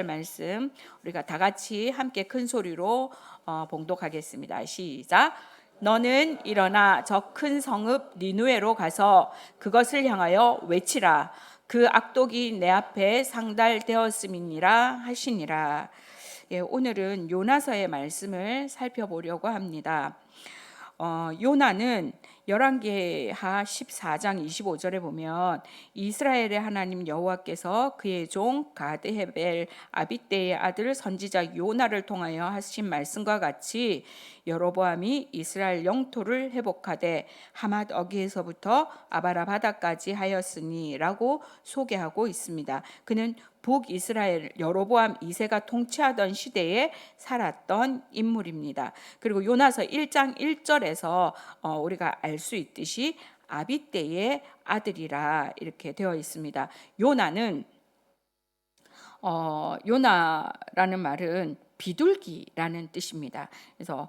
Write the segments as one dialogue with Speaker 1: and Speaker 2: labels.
Speaker 1: 말씀 우리가 다 같이 함께 큰 소리로 봉독하겠습니다. 시작. 너는 일어나 저 큰 성읍 니느웨로 가서 그것을 향하여 외치라. 그 악독이 내 앞에 상달되었음이니라 하시니라. 예, 오늘은 요나서의 말씀을 살펴보려고 합니다. 요나는 열왕기하 14장 25절에 보면 이스라엘의 하나님 여호와께서 그의 종 가드헤벨 아비떼의 아들 선지자 요나를 통하여 하신 말씀과 같이 여로보암이 이스라엘 영토를 회복하되 하맛 어기에서부터 아바라 바다까지 하였으니라고 소개하고 있습니다. 그는 북이스라엘 여로보암 2세가 통치하던 시대에 살았던 인물입니다. 그리고 요나서 1장 1절에서 우리가 알 수 있듯이 아비떼의 아들이라 이렇게 되어 있습니다. 요나라는 말은 비둘기라는 뜻입니다. 그래서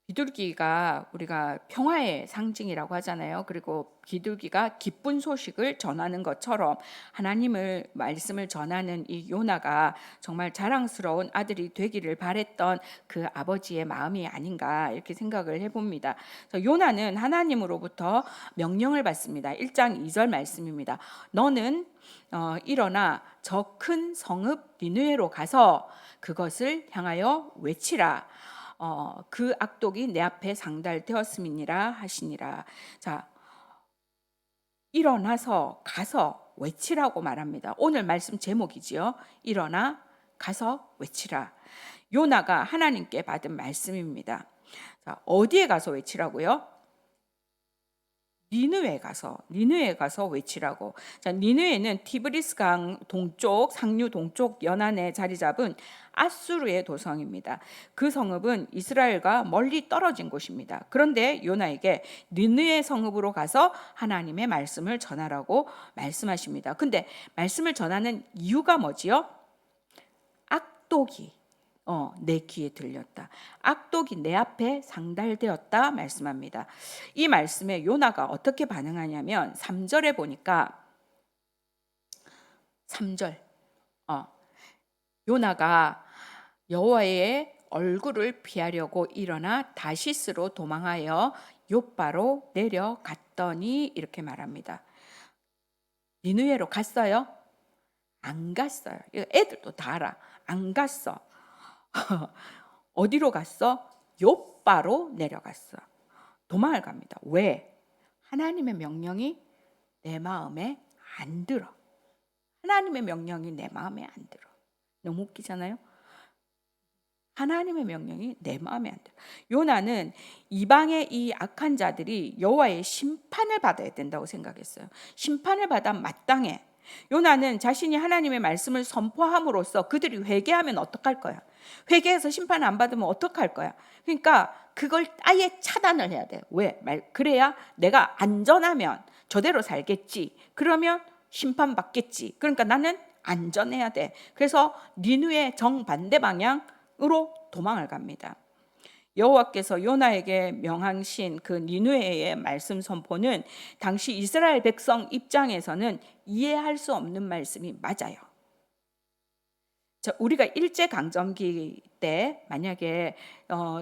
Speaker 1: 비둘기가 우리가 평화의 상징이라고 하잖아요. 그리고 비둘기가 기쁜 소식을 전하는 것처럼 하나님을 말씀을 전하는 이 요나가 정말 자랑스러운 아들이 되기를 바랬던 그 아버지의 마음이 아닌가 이렇게 생각을 해봅니다. 요나는 하나님으로부터 명령을 받습니다. 1장 2절 말씀입니다. 너는 일어나 저 큰 성읍 니느웨로 가서 그것을 향하여 외치라. 그 악독이 내 앞에 상달되었음이니라 하시니라. 자, 일어나서 가서 외치라고 말합니다. 오늘 말씀 제목이지요. 일어나 가서 외치라. 요나가 하나님께 받은 말씀입니다. 자, 어디에 가서 외치라고요? 니느웨 가서 외치라고. 자, 니느웨는 티브리스 강 동쪽 상류 동쪽 연안에 자리 잡은 아수르의 도성입니다. 그 성읍은 이스라엘과 멀리 떨어진 곳입니다. 그런데 요나에게 니느웨 성읍으로 가서 하나님의 말씀을 전하라고 말씀하십니다. 근데 말씀을 전하는 이유가 뭐지요? 악독이 내 귀에 들렸다. 악독이 내 앞에 상달되었다 말씀합니다. 이 말씀에 요나가 어떻게 반응하냐면 3절에 보니까 3절 요나가 여호와의 얼굴을 피하려고 일어나 다시스로 도망하여 욥바로 내려갔더니 이렇게 말합니다. 니느웨로 갔어요? 안 갔어요. 애들도 다 알아. 안 갔어. 어디로 갔어? 욥바로 내려갔어. 도망을 갑니다. 왜? 하나님의 명령이 내 마음에 안 들어. 하나님의 명령이 내 마음에 안 들어. 너무 웃기잖아요? 하나님의 명령이 내 마음에 안 들어. 요나는 이방의 이 악한 자들이 여호와의 심판을 받아야 된다고 생각했어요. 심판을 받아 마땅해. 요나는 자신이 하나님의 말씀을 선포함으로써 그들이 회개하면 어떡할 거야? 회개해서 심판 안 받으면 어떡할 거야? 그러니까 그걸 아예 차단을 해야 돼. 왜? 그래야 내가 안전하면 저대로 살겠지. 그러면 심판 받겠지. 그러니까 나는 안전해야 돼. 그래서 니느웨 정반대 방향으로 도망을 갑니다. 여호와께서 요나에게 명하신 그 니느웨의 말씀 선포는 당시 이스라엘 백성 입장에서는 이해할 수 없는 말씀이 맞아요. 우리가 일제 강점기 때 만약에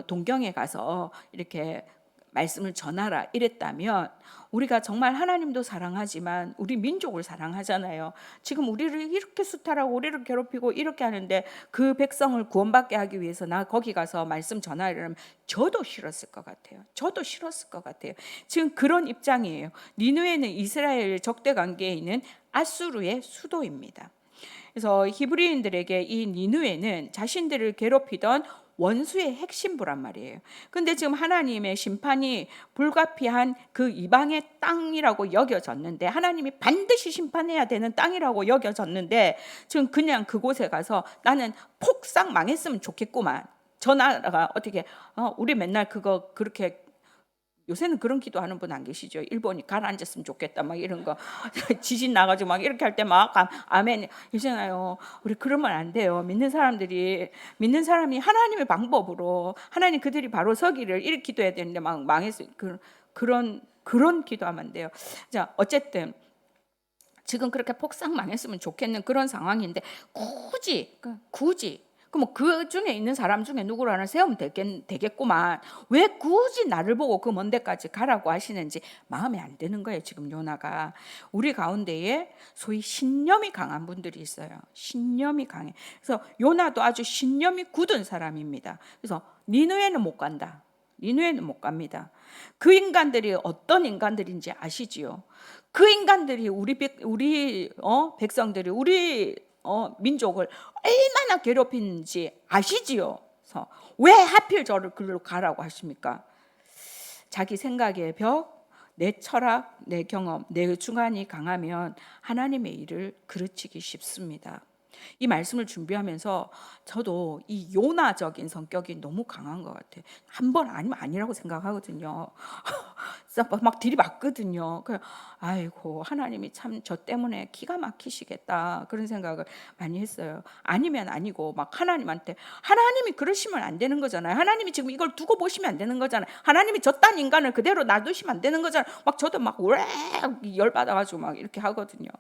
Speaker 1: 동경에 가서 이렇게 말씀을 전하라 이랬다면 우리가 정말 하나님도 사랑하지만 우리 민족을 사랑하잖아요. 지금 우리를 이렇게 수탈하고 우리를 괴롭히고 이렇게 하는데 그 백성을 구원받게 하기 위해서 나 거기 가서 말씀 전하려면 저도 싫었을 것 같아요. 저도 싫었을 것 같아요. 지금 그런 입장이에요. 니느웨는 이스라엘 적대 관계에 있는 아수르의 수도입니다. 그래서 히브리인들에게 이 니느웨는 자신들을 괴롭히던 원수의 핵심부란 말이에요. 근데 지금 하나님의 심판이 불가피한 그 이방의 땅이라고 여겨졌는데 하나님이 반드시 심판해야 되는 땅이라고 여겨졌는데 지금 그냥 그곳에 가서 나는 폭삭 망했으면 좋겠구만. 저 나라가 어떻게 우리 맨날 그거 그렇게 요새는 그런 기도하는 분 안 계시죠? 일본이 가라앉았으면 좋겠다 막 이런 거 지진 나가지고 막 이렇게 할 때 막 아멘 이잖아요. 우리 그러면 안 돼요. 믿는 사람이 하나님의 방법으로 하나님 그들이 바로 서기를 이렇게 기도해야 되는데 막 망했어요. 그런 기도하면 안 돼요. 자, 어쨌든 지금 그렇게 폭삭 망했으면 좋겠는 그런 상황인데 굳이 그럼 그 중에 있는 사람 중에 누구를 하나 세우면 되겠구만. 왜 굳이 나를 보고 그 먼 데까지 가라고 하시는지 마음에 안 드는 거예요. 지금 요나가. 우리 가운데에 소위 신념이 강한 분들이 있어요. 신념이 강해. 그래서 요나도 아주 신념이 굳은 사람입니다. 그래서 니느웨는 못 간다. 니느웨는 못 갑니다. 그 인간들이 어떤 인간들인지 아시지요? 그 인간들이 우리 백성들이 우리 민족을 얼마나 괴롭히는지 아시지요? 그래서 왜 하필 저를 글로 가라고 하십니까? 자기 생각의 벽, 내 철학, 내 경험, 내 주관이 강하면 하나님의 일을 그르치기 쉽습니다. 이 말씀을 준비하면서 저도 이 요나적인 성격이 너무 강한 것 같아요. 한 번 아니면 아니라고 생각하거든요. 막 들이받거든요. 아이고 하나님이 참 저 때문에 기가 막히시겠다 그런 생각을 많이 했어요. 아니면 아니고 막 하나님한테 하나님이 그러시면 안 되는 거잖아요. 하나님이 지금 이걸 두고 보시면 안 되는 거잖아요. 하나님이 저딴 인간을 그대로 놔두시면 안 되는 거잖아요. 막 저도 막 열받아가지고 막 이렇게 하거든요.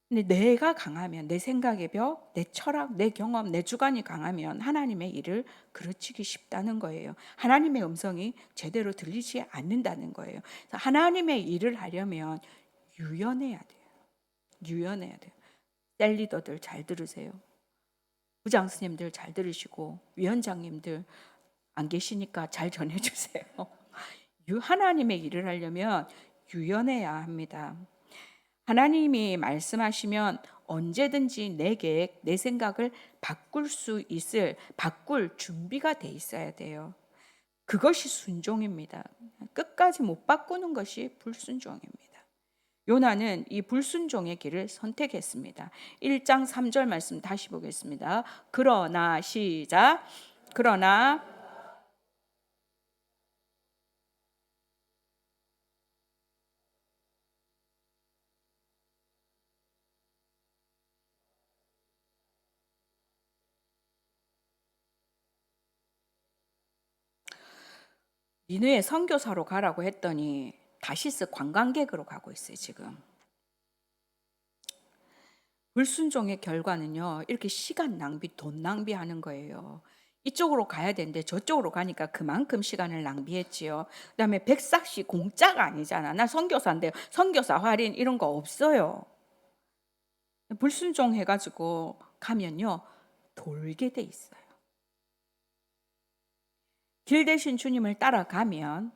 Speaker 1: 근데 내가 강하면 내 생각의 벽, 내 철학, 내 경험, 내 주관이 강하면 하나님의 일을 그르치기 쉽다는 거예요. 하나님의 음성이 제대로 들리지 않는다는 거예요. 그래서 하나님의 일을 하려면 유연해야 돼요. 유연해야 돼요. 셀 리더들 잘 들으세요. 부장 스님들 잘 들으시고 위원장님들 안 계시니까 잘 전해주세요. 하나님의 일을 하려면 유연해야 합니다. 하나님이 말씀하시면 언제든지 내 계획, 내 생각을 바꿀 준비가 돼 있어야 돼요. 그것이 순종입니다. 끝까지 못 바꾸는 것이 불순종입니다. 요나는 이 불순종의 길을 선택했습니다. 1장 3절 말씀 다시 보겠습니다. 그러나 시작. 그러나 니느웨 선교사로 가라고 했더니 다시스 관광객으로 가고 있어요, 지금. 불순종의 결과는요, 이렇게 시간 낭비, 돈 낭비하는 거예요. 이쪽으로 가야 되는데 저쪽으로 가니까 그만큼 시간을 낭비했지요. 그다음에 백삭시 공짜가 아니잖아. 나 선교사인데 선교사 할인 이런 거 없어요. 불순종해가지고 가면요, 돌게 돼 있어요. 길 대신 주님을 따라가면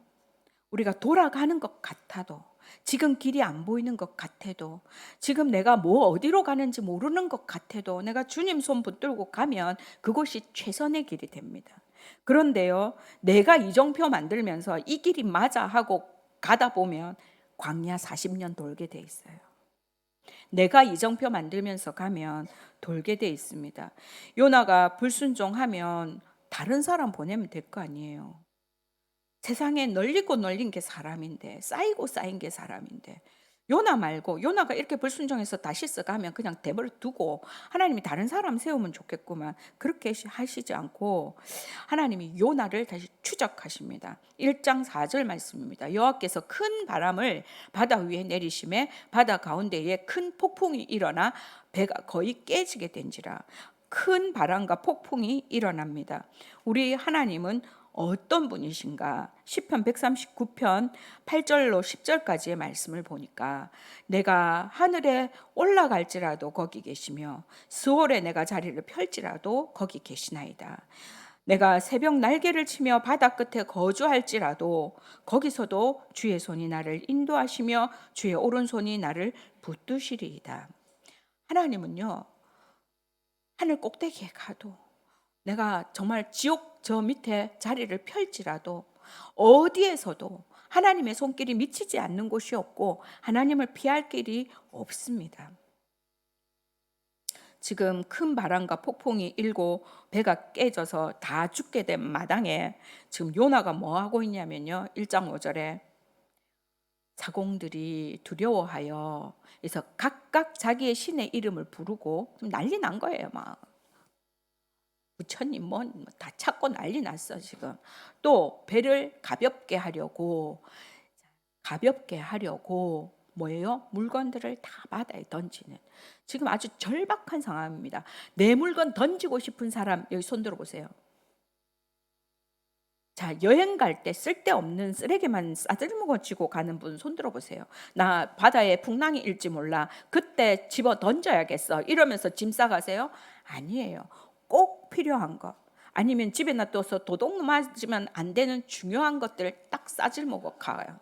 Speaker 1: 우리가 돌아가는 것 같아도, 지금 길이 안 보이는 것 같아도, 지금 내가 어디로 가는지 모르는 것 같아도 내가 주님 손 붙들고 가면 그곳이 최선의 길이 됩니다. 그런데요, 내가 이정표 만들면서 이 길이 맞아 하고 가다 보면 광야 40년 돌게 돼 있어요. 내가 이정표 만들면서 가면 돌게 돼 있습니다. 요나가 불순종하면 다른 사람 보내면 될 거 아니에요. 세상에 널리고 널린 게 사람인데, 쌓이고 쌓인 게 사람인데, 요나 말고 요나가 이렇게 불순종해서 다시스 가면 그냥 대버려 두고 하나님이 다른 사람 세우면 좋겠구만, 그렇게 하시지 않고 하나님이 요나를 다시 추적하십니다. 1장 4절 말씀입니다. 여호와께서 큰 바람을 바다 위에 내리심에 바다 가운데에 큰 폭풍이 일어나 배가 거의 깨지게 된지라. 큰 바람과 폭풍이 일어납니다. 우리 하나님은 어떤 분이신가? 시편 139편 8절로 10절까지의 말씀을 보니까 내가 하늘에 올라갈지라도 거기 계시며 스월에 내가 자리를 펼지라도 거기 계시나이다. 내가 새벽 날개를 치며 바다 끝에 거주할지라도 거기서도 주의 손이 나를 인도하시며 주의 오른손이 나를 붙드시리이다. 하나님은요, 하늘 꼭대기에 가도, 내가 정말 지옥 저 밑에 자리를 펼지라도 어디에서도 하나님의 손길이 미치지 않는 곳이 없고 하나님을 피할 길이 없습니다. 지금 큰 바람과 폭풍이 일고 배가 깨져서 다 죽게 된 마당에 지금 요나가 뭐 하고 있냐면요, 1장 5절에 자공들이 두려워하여, 그래서 각각 자기의 신의 이름을 부르고 좀 난리 난 거예요. 막 부처님 다 찾고 난리 났어 지금. 또 배를 가볍게 하려고 뭐예요? 물건들을 다 바다에 던지는, 지금 아주 절박한 상황입니다. 내 물건 던지고 싶은 사람 여기 손 들어보세요. 자, 여행 갈 때 쓸데없는 쓰레기만 싸들먹어지고 가는 분 손 들어보세요. 나 바다에 풍랑이 일지 몰라, 그때 집어 던져야겠어, 이러면서 짐 싸가세요? 아니에요. 꼭 필요한 거, 아니면 집에 놔둬서 도둑 맞으면 안 되는 중요한 것들 딱 싸질먹어 가요.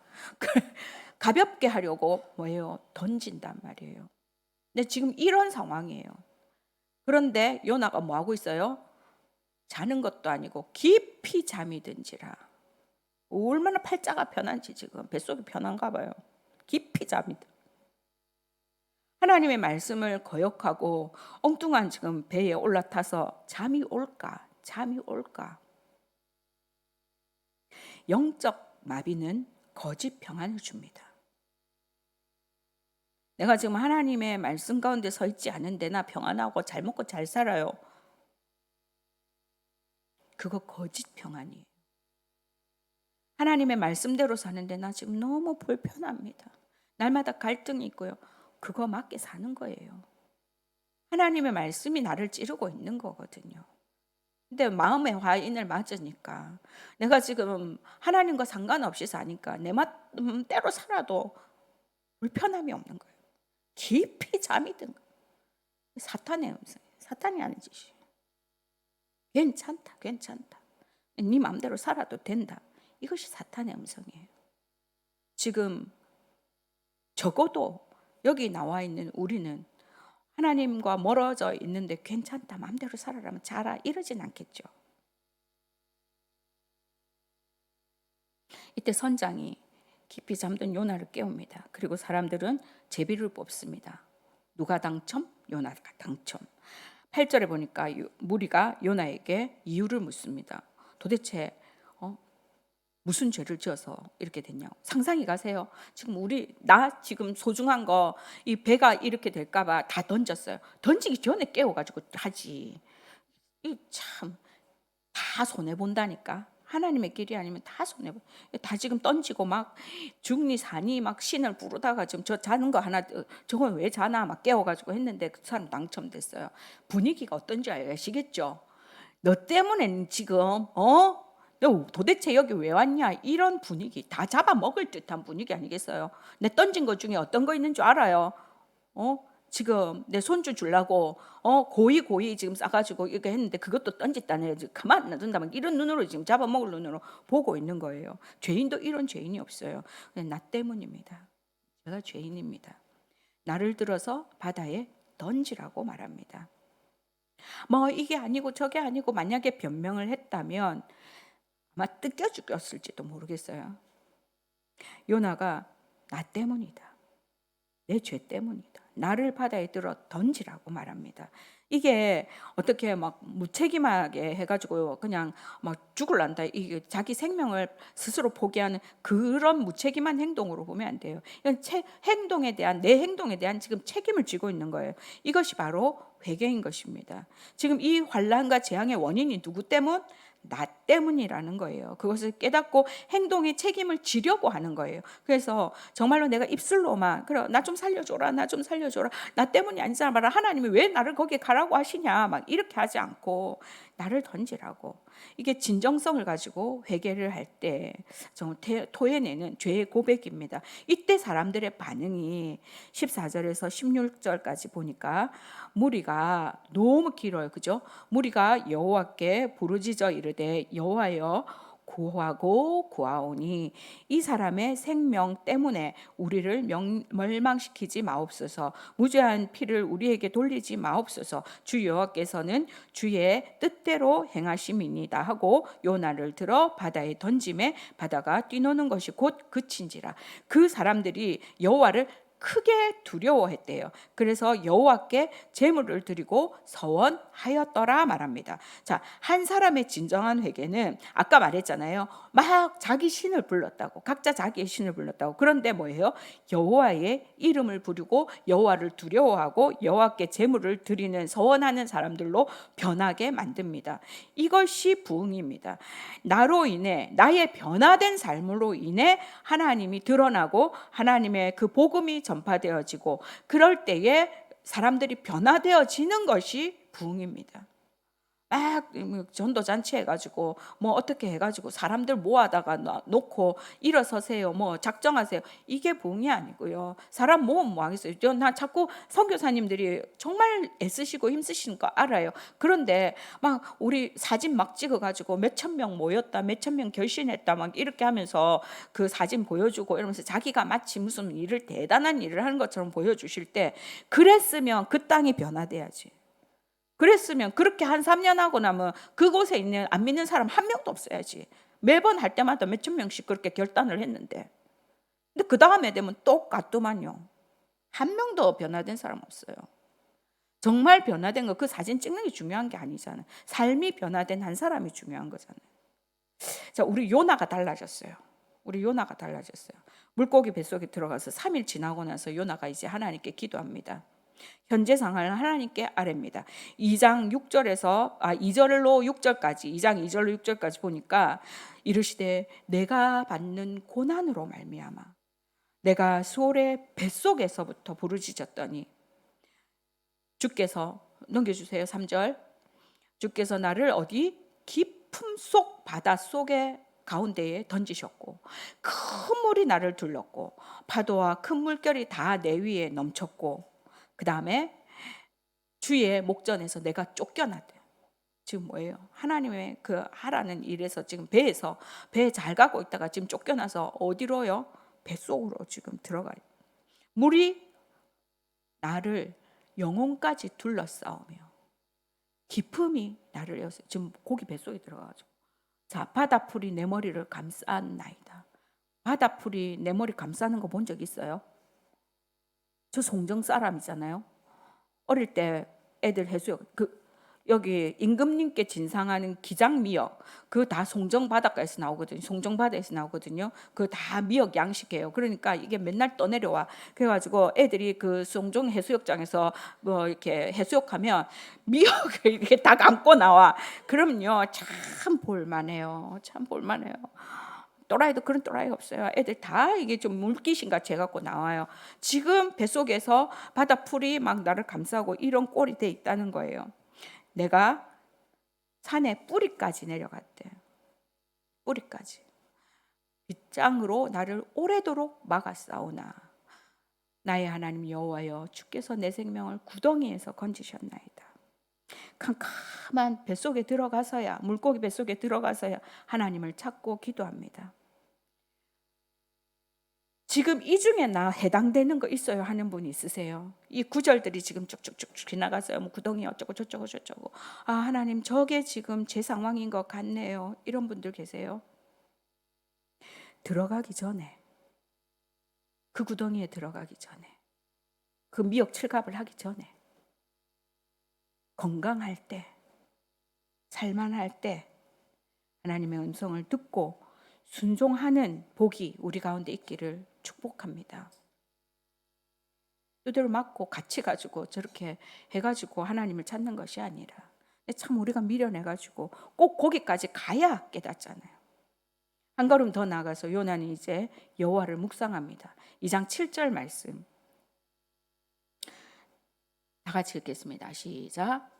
Speaker 1: 가볍게 하려고 뭐예요? 던진단 말이에요. 근데 지금 이런 상황이에요. 그런데 요나가 뭐 하고 있어요? 자는 것도 아니고 깊이 잠이 든지라. 얼마나 팔자가 편한지, 지금 뱃속이 편한가 봐요. 깊이 잠이 들. 하나님의 말씀을 거역하고 엉뚱한 지금 배에 올라타서 잠이 올까? 잠이 올까? 영적 마비는 거짓 평안을 줍니다. 내가 지금 하나님의 말씀 가운데 서 있지 않은데 나 평안하고 잘 먹고 잘 살아요. 그거 거짓 평안이에요. 하나님의 말씀대로 사는데 나 지금 너무 불편합니다. 날마다 갈등이 있고요. 그거 맞게 사는 거예요. 하나님의 말씀이 나를 찌르고 있는 거거든요. 근데 마음의 화인을 맞으니까, 내가 지금 하나님과 상관없이 사니까 내 마음대로 살아도 불편함이 없는 거예요. 깊이 잠이 든 거예요. 사탄의 음성, 사탄이 하는 짓이에요. 괜찮다, 괜찮다, 네 마음대로 살아도 된다. 이것이 사탄의 음성이에요. 지금 적어도 여기 나와 있는 우리는 하나님과 멀어져 있는데 괜찮다, 마음대로 살아라면 자라, 이러진 않겠죠. 이때 선장이 깊이 잠든 요나를 깨웁니다. 그리고 사람들은 제비를 뽑습니다. 누가 당첨? 요나가 당첨. 8절에 보니까 무리가 요나에게 이유를 묻습니다. 도대체 무슨 죄를 지어서 이렇게 됐냐고. 상상이 가세요? 지금 나 지금 소중한 거, 이 배가 이렇게 될까봐 다 던졌어요. 던지기 전에 깨워가지고 하지. 이 참 다 손해 본다니까. 하나님의 길이 아니면 다 손해 보. 다 지금 던지고 막 죽니 사니 막 신을 부르다가 지금 저 자는 거 하나, 저건 왜 자나 막 깨워가지고 했는데 그 사람 당첨됐어요. 분위기가 어떤지 아시겠죠? 너 때문에 지금 너 도대체 여기 왜 왔냐, 이런 분위기, 다 잡아먹을 듯한 분위기 아니겠어요? 내 던진 것 중에 어떤 거 있는 줄 알아요? 지금 내 손주 주려고 고이 지금 싸가지고 이렇게 했는데 그것도 던졌다네. 가만 안 놔둔다면 이런 눈으로 지금 잡아먹을 눈으로 보고 있는 거예요. 죄인도 이런 죄인이 없어요. 나 때문입니다. 제가 죄인입니다. 나를 들어서 바다에 던지라고 말합니다. 뭐 이게 아니고 저게 아니고 만약에 변명을 했다면 아마 뜯겨 죽였을지도 모르겠어요. 요나가 나 때문이다, 내 죄 때문이다, 나를 바다에 들어 던지라고 말합니다. 이게 어떻게 막 무책임하게 해가지고 그냥 막 죽을란다, 이게 자기 생명을 스스로 포기하는 그런 무책임한 행동으로 보면 안 돼요. 이건 행동에 대한, 내 행동에 대한 지금 책임을 지고 있는 거예요. 이것이 바로 회개인 것입니다. 지금 이 환난과 재앙의 원인이 누구 때문? 나 때문이라는 거예요. 그것을 깨닫고 행동의 책임을 지려고 하는 거예요. 그래서 정말로 내가 입술로만 그래, 나 좀 살려줘라, 나 좀 살려줘라, 나 때문이 아니잖아 말아, 하나님이 왜 나를 거기에 가라고 하시냐 막 이렇게 하지 않고 나를 던지라고. 이게 진정성을 가지고 회개를 할 때 토해내는 죄의 고백입니다. 이때 사람들의 반응이 14절에서 16절까지 보니까 무리가 너무 길어요. 그죠? 무리가 여호와께 부르짖어 이르되 여호와여 구하고 구하오니 이 사람의 생명 때문에 우리를 멸망시키지 마옵소서. 무죄한 피를 우리에게 돌리지 마옵소서. 주 여호와께서는 주의 뜻대로 행하심이니이다 하고 요나를 들어 바다에 던짐에 바다가 뛰노는 것이 곧 그친지라. 그 사람들이 여호와를 크게 두려워했대요. 그래서 여호와께 제물을 드리고 서원하였더라 말합니다. 자, 한 사람의 진정한 회개는 아까 말했잖아요. 막 자기 신을 불렀다고, 각자 자기의 신을 불렀다고. 그런데 뭐예요? 여호와의 이름을 부르고 여호와를 두려워하고 여호와께 제물을 드리는, 서원하는 사람들로 변하게 만듭니다. 이것이 부흥입니다. 나로 인해, 나의 변화된 삶으로 인해 하나님이 드러나고 하나님의 그 복음이 전파되어지고 그럴 때에 사람들이 변화되어지는 것이 부흥입니다. 막 전도잔치 해가지고 뭐 어떻게 해가지고 사람들 모아다가 놓고 일어서세요 뭐 작정하세요, 이게 부흥이 아니고요. 사람 모으면 뭐 하겠어요. 나 자꾸 선교사님들이 정말 애쓰시고 힘쓰시는 거 알아요. 그런데 막 우리 사진 막 찍어가지고 몇천 명 모였다, 몇천 명 결신했다 막 이렇게 하면서 그 사진 보여주고 이러면서 자기가 마치 무슨 일을 대단한 일을 하는 것처럼 보여주실 때, 그랬으면 그 땅이 변화돼야지. 그랬으면 그렇게 한 3년 하고 나면 그곳에 있는 안 믿는 사람 한 명도 없어야지. 매번 할 때마다 몇천 명씩 그렇게 결단을 했는데, 근데 그 다음에 되면 똑같더만요. 한 명도 변화된 사람 없어요. 정말 변화된 거, 그 사진 찍는 게 중요한 게 아니잖아요. 삶이 변화된 한 사람이 중요한 거잖아요. 자, 우리 요나가 달라졌어요. 우리 요나가 달라졌어요. 물고기 뱃속에 들어가서 3일 지나고 나서 요나가 이제 하나님께 기도합니다. 현재 상황을 하나님께 아뢰입니다. 2장 6절에서 2절로 6절까지 2장 2절로 6절까지 보니까 이르시되 내가 받는 고난으로 말미암아 내가 수월의 뱃속에서부터 부르짖었더니 주께서, 넘겨주세요 3절, 주께서 나를 어디 깊음 속 바다 속에 가운데에 던지셨고 큰 물이 나를 둘렀고 파도와 큰 물결이 다 내 위에 넘쳤고 그 다음에 주의 목전에서 내가 쫓겨났대요. 지금 뭐예요? 하나님의 그 하라는 일에서 지금 배에서 배 잘 가고 있다가 지금 쫓겨나서 어디로요? 뱃속으로 지금 들어가요. 물이 나를 영혼까지 둘러싸우며 깊음이 나를 여서 지금 고기 뱃속에 들어가가지고, 자, 바다풀이 내 머리를 감싸나이다. 바다풀이 내 머리 감싸는 거 본 적 있어요? 저 송정 사람이잖아요. 어릴 때 애들 해수욕 여기 임금님께 진상하는 기장미역 그 다 송정 바닷가에서 나오거든요. 송정 바다에서 나오거든요. 그 다 미역 양식이에요. 그러니까 이게 맨날 떠내려와. 그래가지고 애들이 그 송정 해수욕장에서 뭐 이렇게 해수욕하면 미역을 이렇게 다 감고 나와. 그럼요, 참 볼만해요. 참 볼만해요. 또라이도 그런 또라이가 없어요. 애들 다 이게 좀 물귀신 같이 해갖고 나와요. 지금 뱃속에서 바다풀이 막 나를 감싸고 이런 꼴이 돼 있다는 거예요. 내가 산의 뿌리까지 내려갔대. 뿌리까지. 빗장으로 나를 오래도록 막았사오나 나의 하나님 여호와여, 주께서 내 생명을 구덩이에서 건지셨나이다. 캄캄한 뱃속에 들어가서야, 물고기 뱃속에 들어가서야 하나님을 찾고 기도합니다. 지금 이 중에 나 해당되는 거 있어요 하는 분 있으세요? 이 구절들이 지금 쭉쭉쭉 지나가서요. 뭐 구덩이 어쩌고 저쩌고 저쩌고. 하나님 저게 지금 제 상황인 것 같네요. 이런 분들 계세요? 들어가기 전에, 그 구덩이에 들어가기 전에, 그 미역 칠갑을 하기 전에, 건강할 때, 살만할 때 하나님의 음성을 듣고 순종하는 복이 우리 가운데 있기를 축복합니다. 두드려 맞고 같이 가지고 저렇게 해가지고 하나님을 찾는 것이 아니라, 참 우리가 미련해가지고 꼭 거기까지 가야 깨닫잖아요. 한 걸음 더 나아가서 요나는 이제 여호와를 묵상합니다. 2장 7절 말씀 다 같이 읽겠습니다. 시작.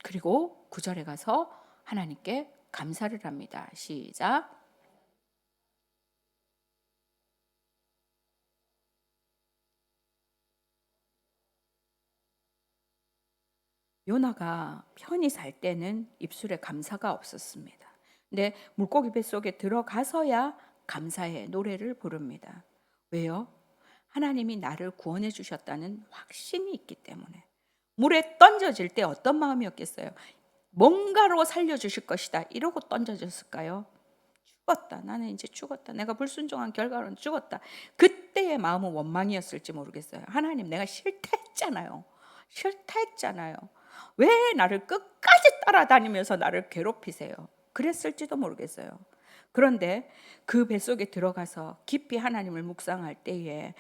Speaker 1: 그리고 9절에 가서 하나님께 감사를 합니다. 시작. 요나가 편히 살 때는 입술에 감사가 없었습니다. 근데 물고기 뱃속에 들어가서야 감사의 노래를 부릅니다. 왜요? 하나님이 나를 구원해 주셨다는 확신이 있기 때문에. 물에 던져질 때 어떤 마음이었겠어요? 뭔가로 살려주실 것이다 이러고 던져졌을까요? 죽었다, 나는 이제 죽었다, 내가 불순종한 결과로는 죽었다. 그때의 마음은 원망이었을지 모르겠어요. 하나님, 내가 싫다 했잖아요. 싫다 했잖아요. 왜 나를 끝까지 따라다니면서 나를 괴롭히세요? 그랬을지도 모르겠어요. 그런데 그 뱃속에 들어가서 깊이 하나님을 묵상할 때에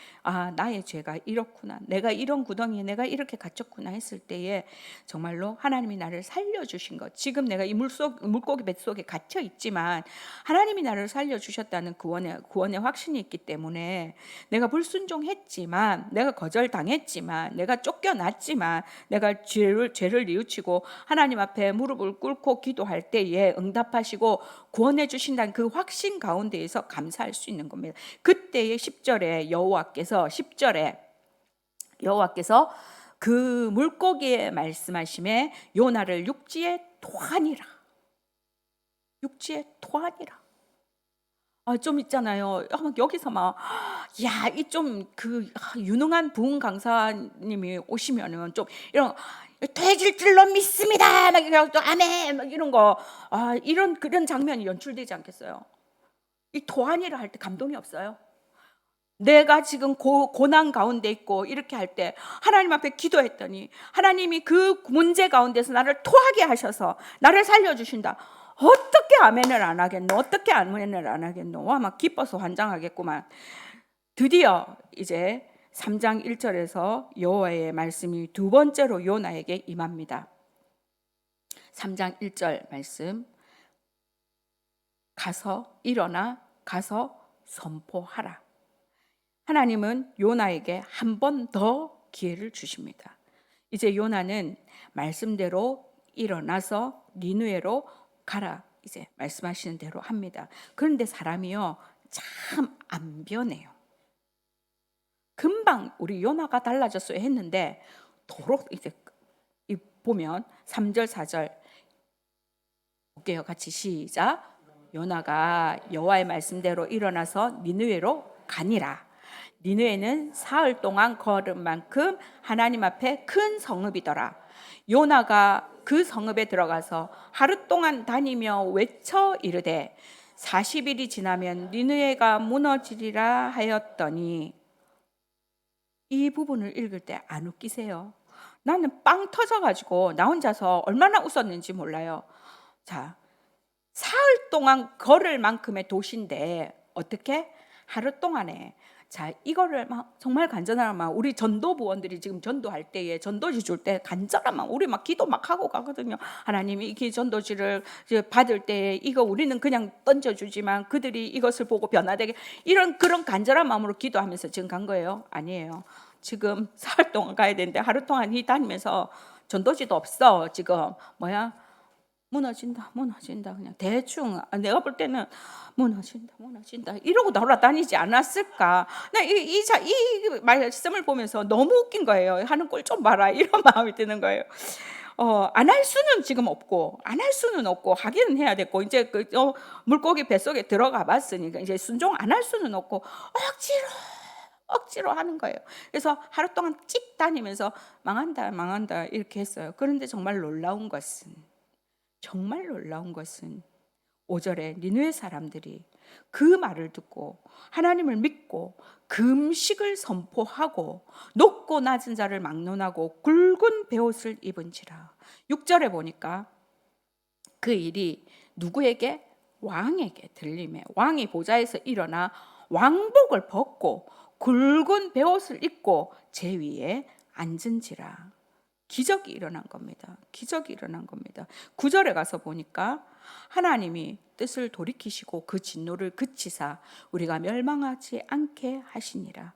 Speaker 1: 나의 죄가 이렇구나, 내가 이런 구덩이에 내가 이렇게 갇혔구나 했을 때에 정말로 하나님이 나를 살려주신 것, 지금 내가 이 물고기 뱃속에 갇혀 있지만 하나님이 나를 살려주셨다는 구원의 확신이 있기 때문에, 내가 불순종했지만, 내가 거절당했지만, 내가 쫓겨났지만, 내가 죄를 뉘우치고 하나님 앞에 무릎을 꿇고 기도할 때에 응답하시고 구원해 주신다는 그 확신 가운데에서 감사할 수 있는 겁니다. 그때의 10절에 여호와께서 그 물고기에 말씀하심에 요나를 육지에 토하니라. 육지에 토하니라. 좀 있잖아요. 막 여기서 막, 이 좀 유능한 부흥 강사님이 오시면은 좀 이런, 되질 줄로 믿습니다. 막 이런 또 아멘 막 이런 거, 이런 그런 장면이 연출되지 않겠어요? 이 토하니라 할 때 감동이 없어요? 내가 지금 고난 가운데 있고 이렇게 할 때 하나님 앞에 기도했더니 하나님이 그 문제 가운데서 나를 토하게 하셔서 나를 살려주신다. 어떻게 아멘을 안 하겠노? 어떻게 아멘을 안 하겠노? 와, 막 기뻐서 환장하겠구만. 드디어 이제 3장 1절에서 여호와의 말씀이 두 번째로 요나에게 임합니다. 3장 1절 말씀, 일어나 가서 선포하라. 하나님은 요나에게 한 번 더 기회를 주십니다. 이제 요나는 말씀대로 일어나서 니느웨로 가라, 이제 말씀하시는 대로 합니다. 그런데 사람이요, 참 안 변해요. 금방 우리 요나가 달라졌어요 했는데 도로 이제 보면 3절 4절 볼게요. 같이 시작. 요나가 여호와의 말씀대로 일어나서 니느웨로 가니라. 니느웨는 사흘 동안 걸은 만큼 하나님 앞에 큰 성읍이더라. 요나가 그 성읍에 들어가서 하루 동안 다니며 외쳐 이르되 40일이 지나면 니느웨가 무너지리라 하였더니, 이 부분을 읽을 때 안 웃기세요? 나는 빵 터져가지고 나 혼자서 얼마나 웃었는지 몰라요. 자, 사흘 동안 걸을 만큼의 도시인데 어떻게 하루 동안에, 자, 이거를 막 정말 간절한 마음, 우리 전도부원들이 지금 전도할 때에 전도지 줄 때 간절한 마음, 우리 막 기도 막 하고 가거든요. 하나님이 이 전도지를 받을 때 이거 우리는 그냥 던져주지만 그들이 이것을 보고 변화되게, 이런 그런 간절한 마음으로 기도하면서 지금 간 거예요? 아니에요. 지금 사흘 동안 가야 되는데 하루 동안 다니면서 전도지도 없어. 지금 무너진다 그냥 대충, 내가 볼 때는 무너진다 이러고 돌아다니지 않았을까. 이 말씀을 보면서 너무 웃긴 거예요. 하는 꼴 좀 봐라, 이런 마음이 드는 거예요. 안 할 수는 지금 없고, 안 할 수는 없고, 하기는 해야 됐고, 이제 물고기 뱃속에 들어가 봤으니까 이제 순종 안 할 수는 없고 억지로 하는 거예요. 그래서 하루 동안 찍 다니면서 망한다 이렇게 했어요. 그런데 정말 놀라운 것은 5절에 니느웨 사람들이 그 말을 듣고 하나님을 믿고 금식을 선포하고 높고 낮은 자를 막론하고 굵은 베옷을 입은지라. 6절에 보니까 그 일이 누구에게? 왕에게 들리매 왕이 보좌에서 일어나 왕복을 벗고 굵은 베옷을 입고 제 위에 앉은지라. 기적이 일어난 겁니다. 9절에 가서 보니까 하나님이 뜻을 돌이키시고 그 진노를 그치사 우리가 멸망하지 않게 하시니라.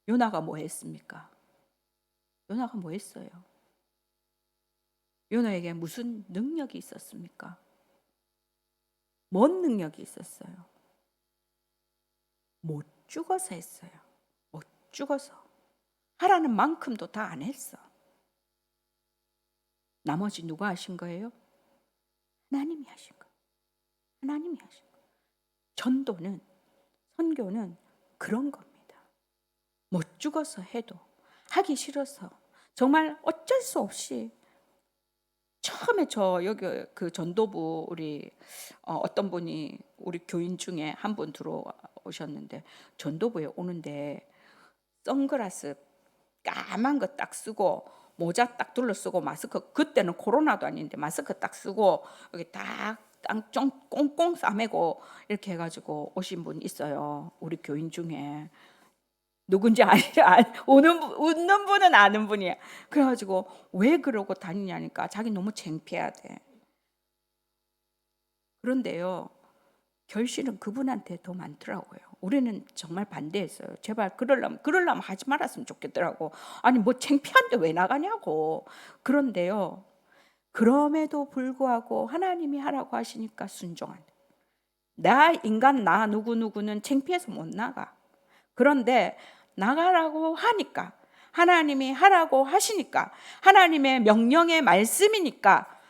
Speaker 1: 요나가 뭐 했습니까? 요나가 뭐 했어요? 요나에게 무슨 능력이 있었습니까? 뭔 능력이 있었어요? 못 죽어서 했어요. 못 죽어서. 하라는 만큼도 다 안 했어. 나머지 누가 하신 거예요? 하나님이 하신 거예요. 하나님이 하신 거예요. 전도는, 선교는 그런 겁니다. 못 죽어서 해도, 하기 싫어서, 정말 어쩔 수 없이. 처음에 여기 그 전도부 우리 어떤 분이 우리 교인 중에 한 분 들어오셨는데, 전도부에 오는데 선글라스 까만 거 딱 쓰고 모자 딱 둘러 쓰고 마스크, 그때는 코로나도 아닌데 마스크 딱 쓰고 여기 딱 땅 좀 꽁꽁 싸매고 이렇게 해가지고 오신 분 있어요. 우리 교인 중에. 누군지 웃는 분은 아는 분이야. 그래가지고 왜 그러고 다니냐니까 자기 너무 창피하대. 그런데요, 결실은 그분한테 더 많더라고요. 우리는 정말 반대했어요. 제발 그러려면 하지 말았으면 좋겠더라고. 아니 뭐 창피한데 왜 나가냐고. 그런데요, 그럼에도 불구하고 하나님이 하라고 하시니까 순종한다. 나 누구는 창피해서 못 나가. 그런데 나가라고 하니까, 하나님이 하라고 하시니까, 하나님의 명령의 말씀이니까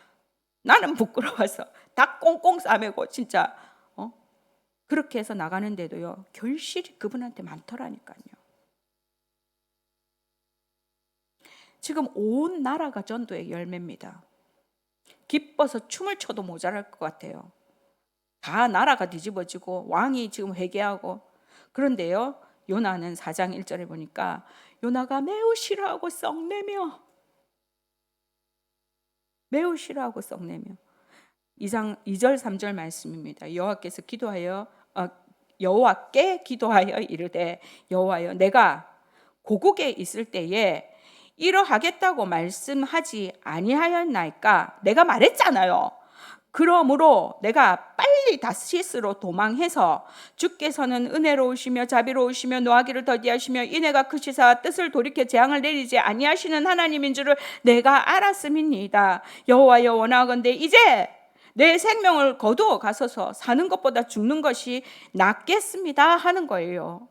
Speaker 1: 나는 부끄러워서 다 꽁꽁 싸매고 진짜 그렇게 해서 나가는데도요, 결실이 그분한테 많더라니까요. 지금 온 나라가 전도의 열매입니다. 기뻐서 춤을 춰도 모자랄 것 같아요. 다 나라가 뒤집어지고 왕이 지금 회개하고. 그런데요, 요나는 4장 1절에 보니까 요나가 매우 싫어하고 썩내며 2절 3절 말씀입니다. 여호와께 기도하여 이르되, 여호와여, 내가 고국에 있을 때에 이러하겠다고 말씀하지 아니하였나이까? 내가 말했잖아요. 그러므로 내가 빨리 다시스로 도망해서 주께서는 은혜로우시며 자비로우시며 노하기를 더디하시며 인애가 크시사 뜻을 돌이켜 재앙을 내리지 아니하시는 하나님인 줄을 내가 알았음이니이다. 여호와여, 원하건대 이제 내 생명을 거두어 가소서. 사는 것보다 죽는 것이 낫겠습니다 하는 거예요.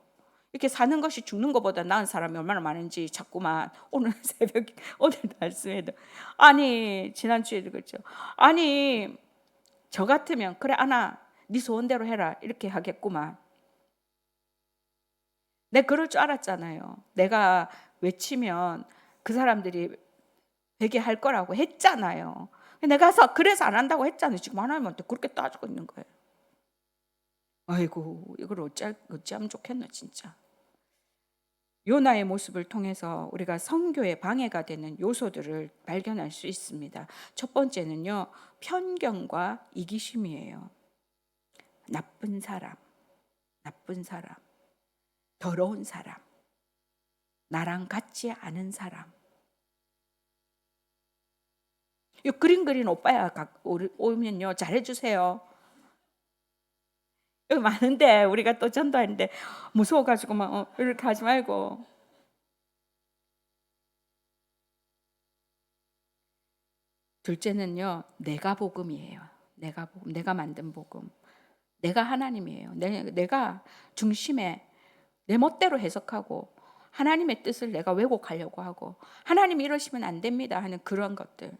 Speaker 1: 이렇게 사는 것이 죽는 것보다 나은 사람이 얼마나 많은지 자꾸만 오늘 새벽에 오늘 말씀에도, 아니 지난주에도 그렇죠. 아니 저 같으면 그래 아나 네 소원대로 해라 이렇게 하겠구만. 내가 그럴 줄 알았잖아요. 내가 외치면 그 사람들이 회개할 거라고 했잖아요. 내가 그래서 안 한다고 했잖아요. 지금 하나님한테 그렇게 따지고 있는 거예요. 아이고 이걸 어찌하면 좋겠노 진짜. 요나의 모습을 통해서 우리가 선교에 방해가 되는 요소들을 발견할 수 있습니다. 첫 번째는요, 편견과 이기심이에요. 나쁜 사람, 더러운 사람, 나랑 같지 않은 사람. 이 그림 그린 오빠야 오면요 잘해주세요. 여기 많은데 우리가 또 전도하는데 무서워가지고 막 이렇게 하지 말고. 둘째는요, 내가 복음이에요. 내가 복음, 내가 만든 복음. 내가 하나님이에요. 내가 중심에 내 멋대로 해석하고 하나님의 뜻을 내가 왜곡하려고 하고 하나님이 이러시면 안 됩니다 하는 그런 것들.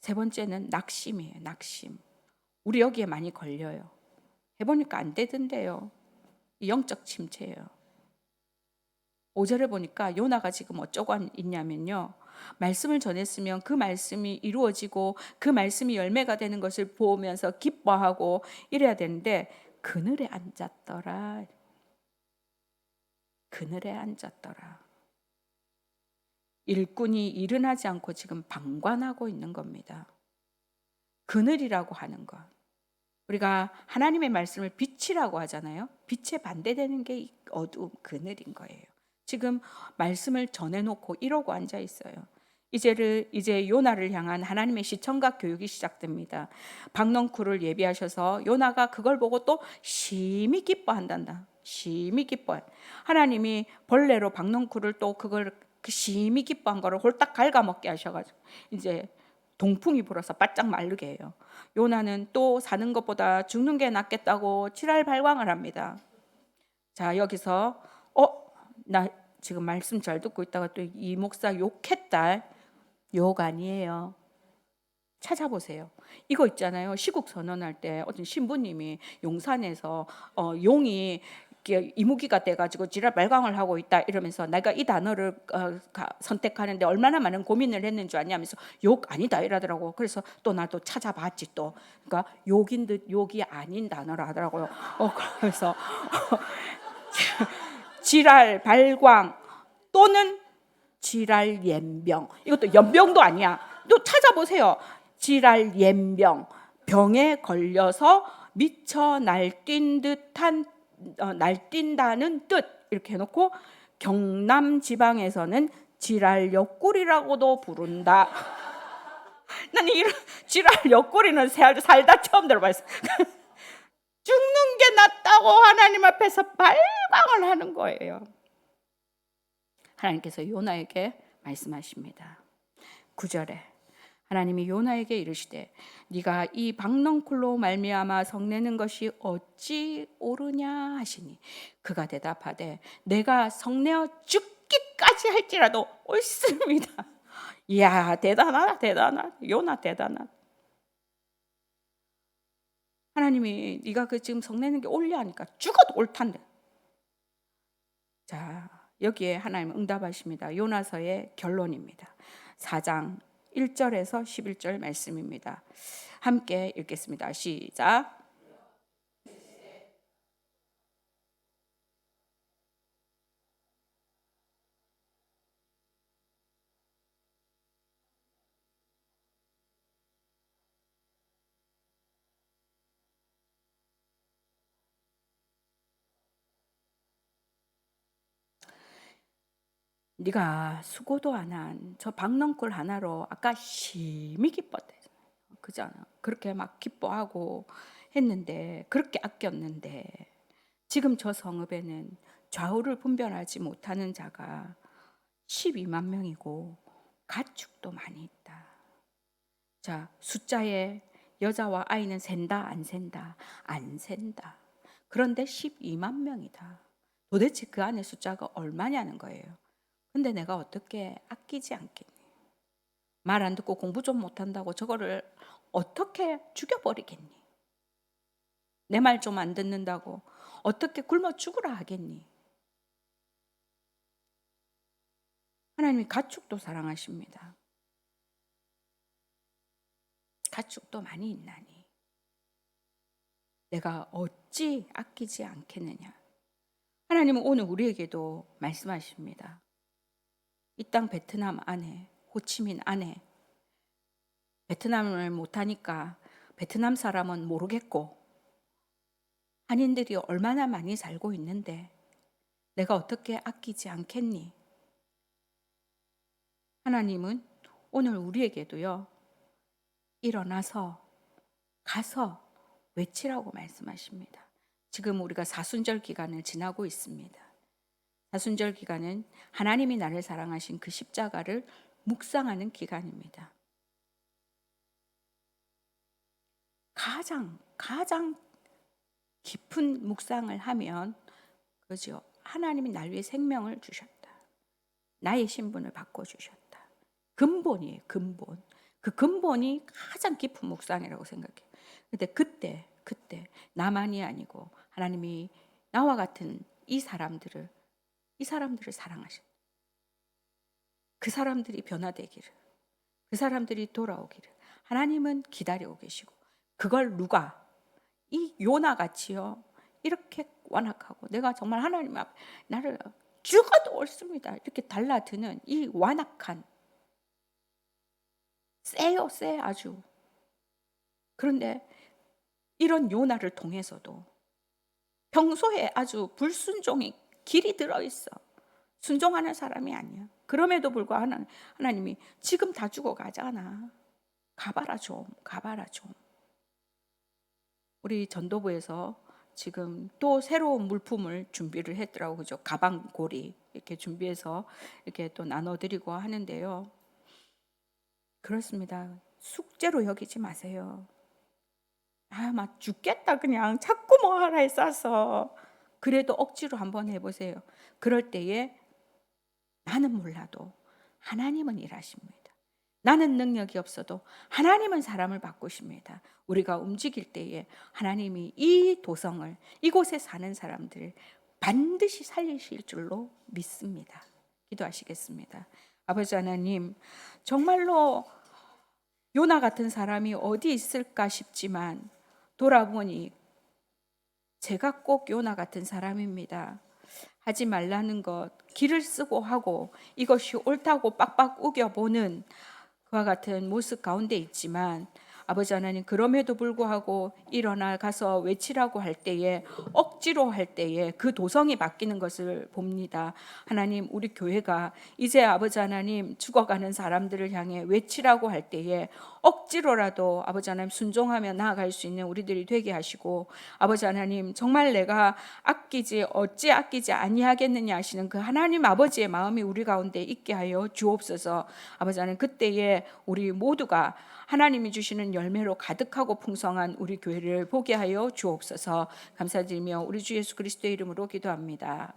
Speaker 1: 세 번째는 낙심이에요. 낙심. 우리 여기에 많이 걸려요. 해보니까 안 되던데요. 영적 침체예요. 5절에 보니까 요나가 지금 어쩌고 있냐면요, 말씀을 전했으면 그 말씀이 이루어지고 그 말씀이 열매가 되는 것을 보면서 기뻐하고 이래야 되는데 그늘에 앉았더라. 그늘에 앉았더라. 일꾼이 일은 하지 않고 지금 방관하고 있는 겁니다. 그늘이라고 하는 것, 우리가 하나님의 말씀을 빛이라고 하잖아요. 빛에 반대되는 게 어두움, 그늘인 거예요. 지금 말씀을 전해놓고 이러고 앉아 있어요. 이제 요나를 향한 하나님의 시청각 교육이 시작됩니다. 박넝쿨을 예비하셔서 요나가 그걸 보고 또 심히 기뻐한단다. 심히 기뻐해. 하나님이 벌레로 박넝쿨을 또 그걸 심히 기뻐한 거를 홀딱 갉아먹게 하셔가지고 이제 동풍이 불어서 바짝 마르게 해요. 요나는 또 사는 것보다 죽는 게 낫겠다고 지랄발광을 합니다. 자, 여기서 나 지금 말씀 잘 듣고 있다가 또 이 목사 욕했다. 욕 아니에요. 찾아보세요. 이거 있잖아요. 시국 선언할 때 어떤 신부님이 용산에서 용이 이무기가 돼가지고 지랄발광을 하고 있다 이러면서 내가 이 단어를 선택하는데 얼마나 많은 고민을 했는 줄 아냐면서 욕 아니다 이러더라고. 그래서 또 나도 찾아봤지 또. 그러니까 욕인 듯 욕이 아닌 단어라 하더라고요. 그래서 지랄발광 또는 지랄연병, 이것도 연병도 아니야. 또 찾아보세요. 질할 옌병, 병에 걸려서 미쳐 날뛴다는 뜻 이렇게 해놓고 경남 지방에서는 질할 옆구리라고도 부른다. 나는 이런 질할 옆구리는 살다 처음 들어봤어. 죽는 게 낫다고 하나님 앞에서 발광을 하는 거예요. 하나님께서 요나에게 말씀하십니다. 9절에 하나님이 요나에게 이르시되 네가 이 박넝쿨로 말미암아 성내는 것이 어찌 옳으냐 하시니 그가 대답하되 내가 성내어 죽기까지 할지라도 옳습니다. 이야, 대단하다. 요나 대단하다. 하나님이 네가 지금 성내는 게 옳냐 하니까 죽어도 옳단데. 자, 여기에 하나님 응답하십니다. 요나서의 결론입니다. 4장 1절에서 11절 말씀입니다. 함께 읽겠습니다. 시작. 네가 수고도 안 한 저 박넝쿨 하나로 아까 심히 기뻤대. 그잖아. 그렇게 막 기뻐하고 했는데, 그렇게 아꼈는데 지금 저 성읍에는 좌우를 분별하지 못하는 자가 12만 명이고 가축도 많이 있다. 자, 숫자에 여자와 아이는 샌다 안 샌다? 안 샌다. 그런데 12만 명이다. 도대체 그 안에 숫자가 얼마냐는 거예요. 근데 내가 어떻게 아끼지 않겠니? 말 안 듣고 공부 좀 못한다고 저거를 어떻게 죽여버리겠니? 내 말 좀 안 듣는다고 어떻게 굶어 죽으라 하겠니? 하나님이 가축도 사랑하십니다. 가축도 많이 있나니 내가 어찌 아끼지 않겠느냐? 하나님은 오늘 우리에게도 말씀하십니다. 이 땅 베트남 안에, 호치민 안에, 베트남을 못하니까 베트남 사람은 모르겠고 한인들이 얼마나 많이 살고 있는데 내가 어떻게 아끼지 않겠니? 하나님은 오늘 우리에게도요, 일어나서 가서 외치라고 말씀하십니다. 지금 우리가 사순절 기간을 지나고 있습니다. 사순절 기간은 하나님이 나를 사랑하신 그 십자가를 묵상하는 기간입니다. 가장 깊은 묵상을 하면, 그죠? 하나님이 날 위해 생명을 주셨다. 나의 신분을 바꿔주셨다. 근본이에요, 근본. 그 근본이 가장 깊은 묵상이라고 생각해요. 근데 그때 나만이 아니고 하나님이 나와 같은 이 사람들을 사랑하셨다. 그 사람들이 변화되기를, 그 사람들이 돌아오기를 하나님은 기다리고 계시고, 그걸 누가 이 요나 같이요 이렇게 완악하고 내가 정말 하나님 앞 나를 죽어도 옳습니다 이렇게 달라드는 이 완악한, 세요 세 아주. 그런데 이런 요나를 통해서도 평소에 아주 불순종이 길이 들어있어. 순종하는 사람이 아니야. 그럼에도 불구하고 하나님이 지금 다 죽어가잖아. 가봐라 좀. 우리 전도부에서 지금 또 새로운 물품을 준비를 했더라고, 그죠? 가방고리 이렇게 준비해서 이렇게 또 나눠드리고 하는데요. 그렇습니다. 숙제로 여기지 마세요. 막 죽겠다 그냥 자꾸 뭐 하라 했어서. 그래도 억지로 한번 해보세요. 그럴 때에 나는 몰라도 하나님은 일하십니다. 나는 능력이 없어도 하나님은 사람을 바꾸십니다. 우리가 움직일 때에 하나님이 이 도성을, 이곳에 사는 사람들을 반드시 살리실 줄로 믿습니다. 기도하시겠습니다. 아버지 하나님, 정말로 요나 같은 사람이 어디 있을까 싶지만 돌아보니 제가 꼭 요나 같은 사람입니다. 하지 말라는 것, 길을 쓰고 하고 이것이 옳다고 빡빡 우겨보는 그와 같은 모습 가운데 있지만 아버지 하나님, 그럼에도 불구하고 일어나 가서 외치라고 할 때에, 억지로 할 때에 그 도성이 바뀌는 것을 봅니다. 하나님, 우리 교회가 이제 아버지 하나님 죽어가는 사람들을 향해 외치라고 할 때에 억지로라도 아버지 하나님 순종하며 나아갈 수 있는 우리들이 되게 하시고, 아버지 하나님, 정말 내가 아끼지 어찌 아끼지 아니하겠느냐 하시는 그 하나님 아버지의 마음이 우리 가운데 있게 하여 주옵소서. 아버지 하나님, 그때에 우리 모두가 하나님이 주시는 열매로 가득하고 풍성한 우리 교회를 보게 하여 주옵소서. 감사드리며 우리 주 예수 그리스도의 이름으로 기도합니다.